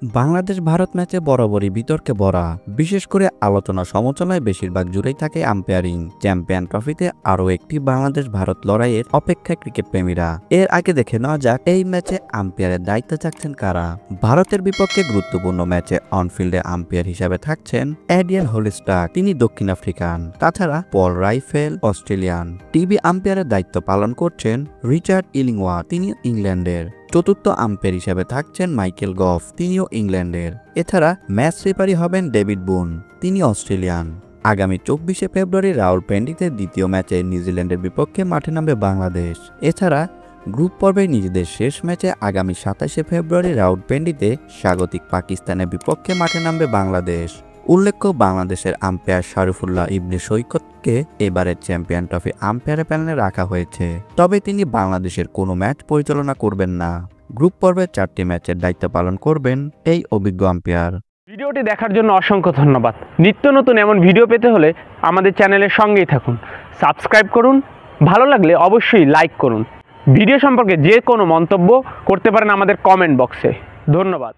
বাংলাদেশ ভারত ম্যাচে বরাবরই বিতর্কে ভরা, বিশেষ করে আলোচনা সমালোচনায় বেশিরভাগ জুড়েই থাকে আম্পায়ারিং। চ্যাম্পিয়ন ট্রফিতে আরও একটি বাংলাদেশ ভারত লড়াইয়ের অপেক্ষায় ক্রিকেট প্রেমীরা। এর আগে দেখে নেওয়া যাক এই ম্যাচে আম্পায়ারের দায়িত্ব থাকছেন কারা। ভারতের বিপক্ষে গুরুত্বপূর্ণ ম্যাচে অনফিল্ডে আম্পায়ার হিসাবে থাকছেন এডিয়ান হোলিস্টাক, তিনি দক্ষিণ আফ্রিকান। তাছাড়া পল রাইফেল অস্ট্রেলিয়ান। টিভি আম্পায়ারের দায়িত্ব পালন করছেন রিচার্ড ইলিংওয়ার্থ, তিনি ইংল্যান্ডের। চতুর্থ আম্পায়ার হিসেবে থাকছেন মাইকেল গফ, তিনিও ইংল্যান্ডের। এছাড়া ম্যাচ রেফারি হবেন ডেভিড বুন, তিনি অস্ট্রেলিয়ান। আগামী 24শে ফেব্রুয়ারি রাওয়ালপিন্ডিতে দ্বিতীয় ম্যাচে নিউজিল্যান্ডের বিপক্ষে মাঠে নামবে বাংলাদেশ। এছাড়া গ্রুপ পর্বে নিজেদের শেষ ম্যাচে আগামী 27শে ফেব্রুয়ারি রাওয়ালপিন্ডিতে স্বাগতিক পাকিস্তানের বিপক্ষে মাঠে নামবে বাংলাদেশ। উল্লেখ্য, বাংলাদেশের আম্পায়ার শরীফুল্লাহ ইবনে সৈকতকে এবারের চ্যাম্পিয়ন ট্রফি আম্পায়ারের প্যানেলে রাখা হয়েছে, তবে তিনি বাংলাদেশের কোনো ম্যাচ পরিচালনা করবেন না। গ্রুপ পর্বের 4টি ম্যাচের দায়িত্ব পালন করবেন এই অভিজ্ঞ আম্পায়ার। ভিডিওটি দেখার জন্য অসংখ্য ধন্যবাদ। নিত্য নতুন এমন ভিডিও পেতে হলে আমাদের চ্যানেলের সঙ্গেই থাকুন, সাবস্ক্রাইব করুন, ভালো লাগলে অবশ্যই লাইক করুন। ভিডিও সম্পর্কে যে কোনো মন্তব্য করতে পারেন আমাদের কমেন্ট বক্সে। ধন্যবাদ।